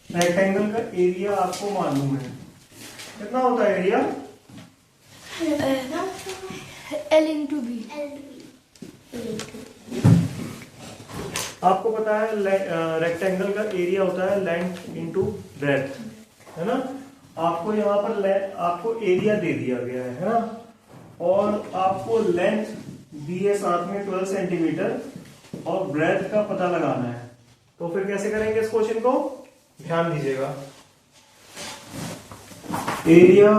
Rectangle का area आपको मालूम है, कितना होता है एरिया? L into B. आपको पता है रेक्टेंगल का एरिया होता है लेंथ इंटू ब्रेथ, है ना। आपको यहाँ पर आपको एरिया दे दिया गया है ना, और आपको लेंथ दी है साथ में 12 सेंटीमीटर और ब्रेथ का पता लगाना है। तो फिर कैसे करेंगे इस क्वेश्चन को, ध्यान दीजिएगा। Area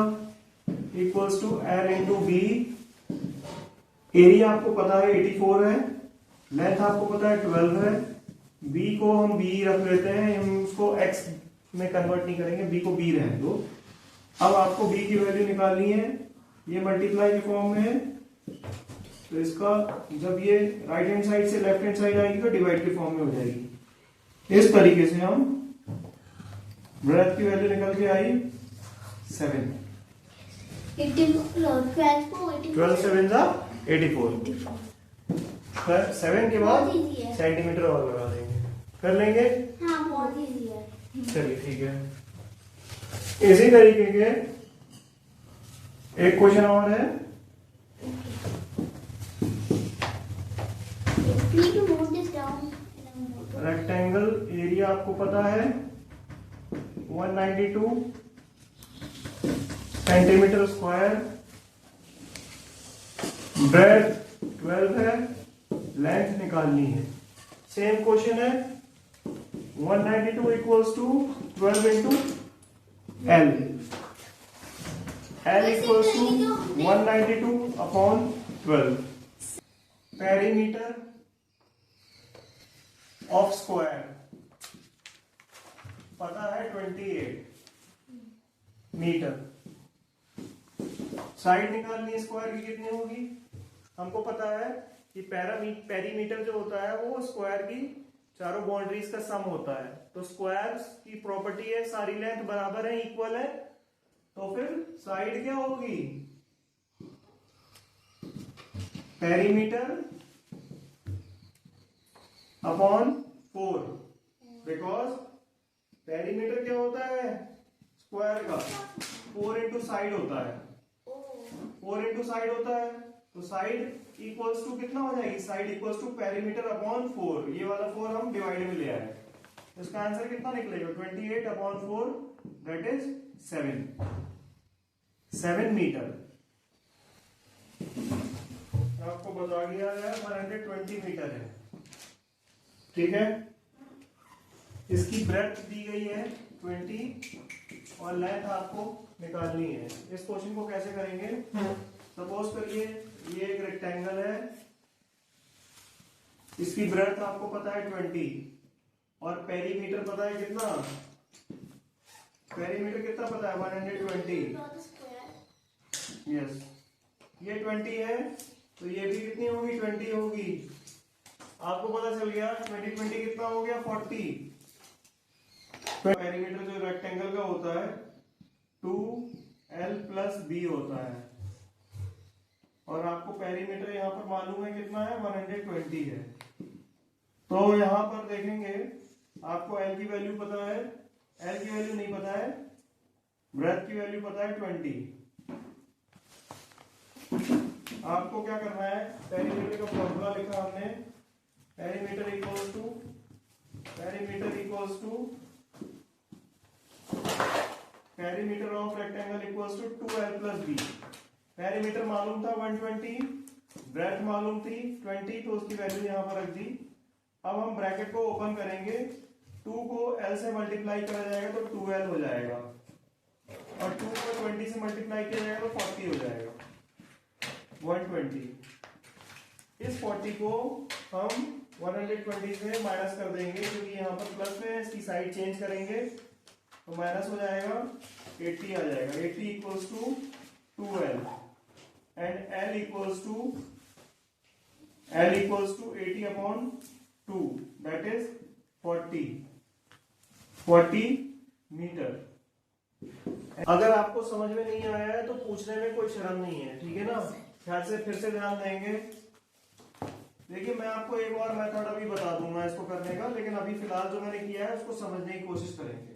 equals to L into B. Area आपको पता है 84 है, लेंथ आपको पता है 12 है, बी को हम बी रख लेते हैं, हम उसको एक्स में कन्वर्ट नहीं करेंगे, बी को बी रहने दो। अब आपको बी की वैल्यू निकालनी है, ये मल्टीप्लाई के फॉर्म में है, तो इसका जब ये राइट हैंड साइड से लेफ्ट हैंड साइड आएगी तो डिवाइड के फॉर्म में हो जाएगी। इस तरीके से हम ब्रेथ की वैल्यू निकल के आई 7। 12 7 जा 84। 7 के बाद सेंटीमीटर और लगा देंगे, कर लेंगे। हाँ, बहुत इजी है। चलिए ठीक है। इसी तरीके के एक क्वेश्चन और है। रेक्टेंगल एरिया आपको पता है 192 सेंटीमीटर स्क्वायर, ब्रेथ 12 है, लेंथ निकालनी है। सेम क्वेश्चन है, 192 equals to 12 into L. L equals to 192 upon 12। Perimeter of square पता है 28 मीटर। साइड निकालनी है स्क्वायर की, कितनी होगी? हमको पता है कि पेरीमीटर जो होता है वो स्क्वायर की चारों बाउंड्रीज का सम होता है। तो स्क्वायर की प्रॉपर्टी है सारी लेंथ बराबर है, इक्वल है, तो फिर साइड क्या होगी? पेरीमीटर अपॉन 4, बिकॉज पेरीमीटर क्या होता है स्क्वायर का 4 इंटू साइड होता है, 4 इंटू साइड होता है, तो साइड इक्वल्स टू कितना हो जाएगी? Side equals to perimeter upon 4। ये वाला 4 हम डिवाइड में ले आए, इसका आंसर कितना निकलेगा? 28 अपॉन 4 दैट इज 7 मीटर। आपको बता दिया है 120 मीटर है, ठीक है। इसकी ब्रेड्थ दी गई है 20 और लेंथ आपको निकालनी है। इस क्वेश्चन को कैसे करेंगे? सपोज करिए ये एक रेक्टेंगल है, इसकी ब्रेड्थ आपको पता है 20 और पेरीमीटर पता है कितना? पेरीमीटर कितना पता है? 120। यस, ये 20 है तो ये भी कितनी होगी? 20 होगी। आपको पता चल गया 20 20 कितना हो गया? 40। पेरीमीटर जो रेक्टेंगल का होता है 2l प्लस b होता है, और आपको पेरीमीटर यहाँ पर मालूम है कितना है? 120 है। तो यहाँ पर देखेंगे आपको l की वैल्यू पता है, l की वैल्यू नहीं पता है, ब्रेथ की वैल्यू पता है 20। आपको क्या करना है? पेरीमीटर का फॉर्मूला लिखा हमने, perimeter equals to perimeter of rectangle equals to 2l plus b। Perimeter मालूम था 120, ब्रेथ मालूम थी 20, तो उसकी वैल्यू यहां पर रख दी। अब हम ब्रैकेट को ओपन करेंगे, 2 को l से मल्टीप्लाई करा जाएगा तो 2l हो जाएगा, और 2 को 20 से मल्टीप्लाई किया जाएगा तो 40 हो जाएगा। 120, इस 40 को हम 120 से माइनस कर देंगे, क्योंकि यहाँ पर प्लस में इसकी साइड चेंज करेंगे तो माइनस हो जाएगा, 80 आ जाएगा। 80 equals to 2l and l equals to 80 upon 2 that is 40 metre. अगर आपको समझ में नहीं आया है तो पूछने में कोई शर्म नहीं है, ठीक है ना। ख्याल से फिर से ध्यान देंगे। देखिए मैं आपको एक और मेथड अभी बता दूंगा इसको करने का, लेकिन अभी फिलहाल जो मैंने किया है उसको समझने की कोशिश करेंगे।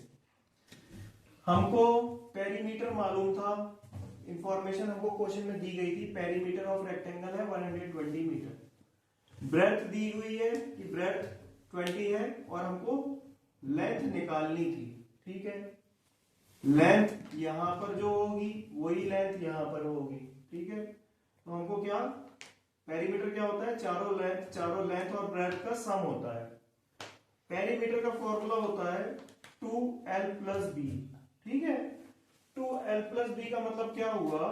हमको पेरीमीटर मालूम था, इंफॉर्मेशन हमको क्वेश्चन में दी गई थी, पेरीमीटर ऑफ रेक्टेंगल है 120 मीटर। ब्रेड्थ दी हुई है कि ब्रेड्थ 20 है और हमको लेंथ निकालनी थी। ठीक है, लेंथ यहां पर जो होगी वही लेंथ यहां पर होगी। ठीक है, तो हमको क्या, पेरीमीटर क्या होता है, चारों लेंथ और ब्रेड्थ का सम होता है। पेरीमीटर का फॉर्मूला होता है 2l प्लस बी। ठीक है, 2l प्लस बी का मतलब क्या हुआ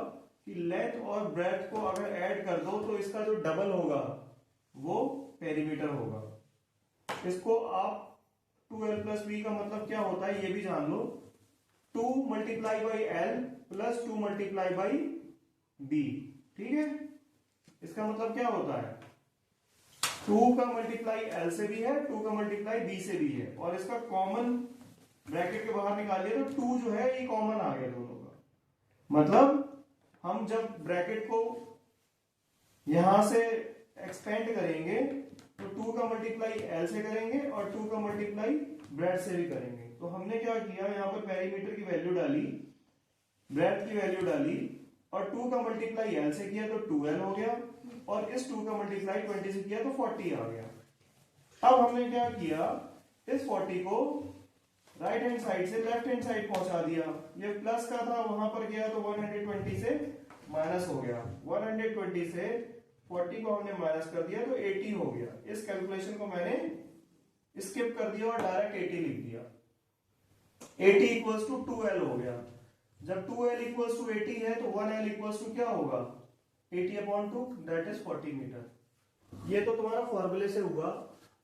कि लेंथ और ब्रेड्थ को अगर ऐड कर दो तो इसका जो डबल होगा वो पेरीमीटर होगा। इसको आप 2l प्लस बी का मतलब क्या होता है ये भी जान लो। 2 multiply by L plus 2 multiply by B. ठीक है, इसका मतलब क्या होता है, 2 का मल्टीप्लाई एल से भी है, 2 का मल्टीप्लाई बी से भी है, और इसका कॉमन ब्रैकेट के बाहर निकालिए तो 2 जो है ये कॉमन आ गया दोनों का। मतलब हम जब ब्रैकेट को यहां से एक्सपेंड करेंगे तो 2 का मल्टीप्लाई एल से करेंगे और 2 का मल्टीप्लाई ब्रेड से भी करेंगे। तो हमने क्या किया, यहाँ पर पेरीमीटर की वैल्यू डाली, ब्रेड की वैल्यू डाली और 2 का मल्टीप्लाई एल से किया तो 2l हो गया, और इस 2 का मल्टीप्लाई 20 से किया तो 40 आ गया। अब हमने क्या किया, इस 40 को राइट हैंड साइड से लेफ्ट हैंड साइड पहुंचा दिया। ये प्लस का था, वहां पर गया तो 120 से माइनस हो गया। 120 से 40 को हमने माइनस कर दिया तो 80 हो गया। इस कैलकुलेशन को मैंने स्किप कर दिया और डायरेक्ट 80 लिख दिया। 80 इक्वल्स टू 2l हो गया। जब 2l इक्वल्स टू 80 है तो 1l इक्वल्स टू क्या होगा, 80/2, दैट इज 40 मीटर। ये तो तुम्हारा फॉर्मूले से हुआ।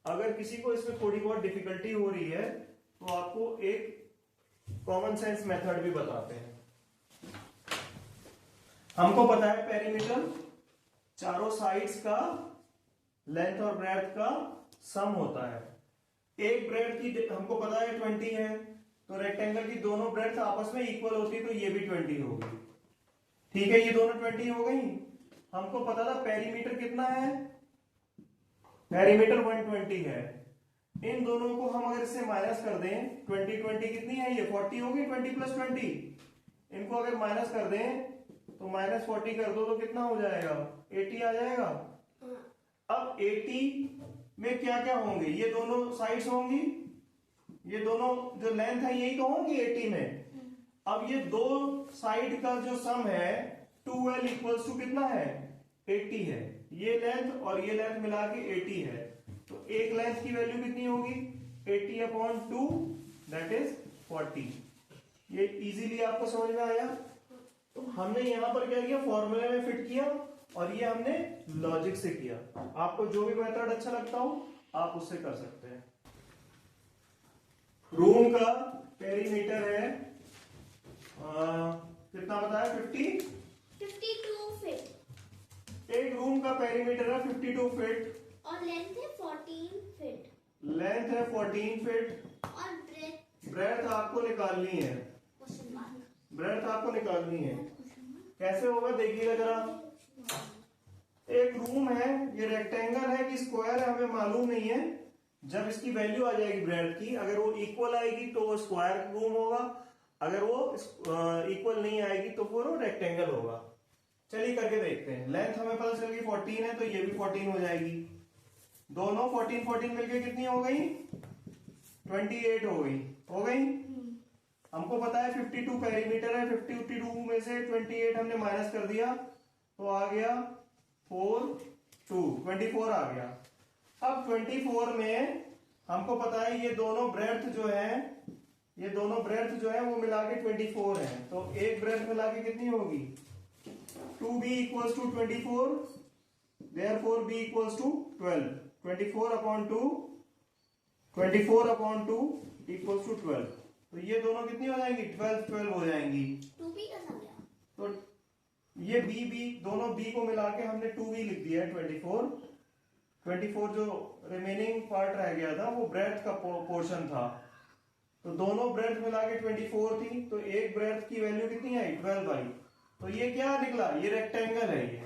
अगर किसी को इसमें थोड़ी बहुत डिफिकल्टी हो रही है तो आपको एक कॉमन सेंस मेथड भी बताते हैं। हमको पता है पेरीमीटर चारों साइड्स का लेंथ और ब्रेड्थ का सम होता है। एक ब्रेड्थ की हमको पता है 20 है, तो रेक्टेंगल की दोनों ब्रेड्थ आपस में इक्वल होती तो ये भी 20 होगी। ठीक है, ये दोनों 20 हो गई। हमको पता था पेरीमीटर कितना है, पेरीमीटर 120 है। इन दोनों को हम अगर इससे माइनस कर दें, 20 कितनी है, ये 40 होगी, 20 प्लस 20। इनको अगर माइनस कर दें तो -40 कर दो तो कितना हो जाएगा, 80 आ जाएगा। अब 80 में क्या क्या होंगे, ये दोनों साइड्स होंगी, ये दोनों जो लेंथ है यही तो होंगी 80 में। अब ये दो साइड का जो सम है 2l इक्वल्स टू कितना है, 80 है। ये लेंथ और ये लेंथ मिला के 80 है, तो एक लेंथ की वैल्यू कितनी होगी, 80/2, दैट इज 40। ये इजीली आपको समझ में आया। तो हमने यहां पर क्या किया, फॉर्मूले में फिट किया, और ये हमने लॉजिक से किया। आपको जो भी मेथड अच्छा लगता हो आप उससे कर सकते हैं। रूम का पेरीमीटर है कितना बताया, 52 फीट। एक रूम का पेरीमीटर है 52 फीट और लेंथ है 14 फीट। लेंथ है 14 फीट और ब्रेड्थ आपको निकालनी है। ब्रेड्थ आपको निकालनी है, कैसे होगा देखिएगा जरा। एक रूम है, ये रेक्टेंगल है कि स्क्वायर है हमें मालूम नहीं है। जब इसकी वैल्यू आ जाएगी ब्रेड्थ की, अगर वो इक्वल आएगी तो वो स्क्वायर रूम होगा, अगर वो इक्वल नहीं आएगी तो फिर वो रेक्टेंगल होगा। चलिए करके देखते हैं। लेंथ हमें पता चल गई 14 है, तो ये भी 14 हो जाएगी। दोनों 14 मिलके कितनी हो गई, 28 हो गई। हो गई। हमको पता है 52 पेरीमीटर है, 52 में से 28 हमने माइनस कर दिया तो आ गया 24 आ गया। अब 24 में हमको पता है ये दोनों ब्रेड्थ जो है वो मिला के 24 है, तो एक ब्रेड्थ मिला के कितनी होगी, 2b equals to 24, therefore b equals to 12। 24/2 equals to 12। तो ये दोनों कितनी हो जाएंगी, 12 हो जाएंगी। 2b का सम लिया, तो ये b दोनों b को मिला के हमने 2b लिख दिया है। 24 जो रिमेनिंग पार्ट रह गया था वो ब्रेड्थ का पोर्शन था, तो दोनों ब्रेड्थ मिला के 24 थी, तो एक ब्रेड्थ की वैल्यू कितनी आई, 12 आई। तो ये क्या निकला, ये रेक्टेंगल है। ये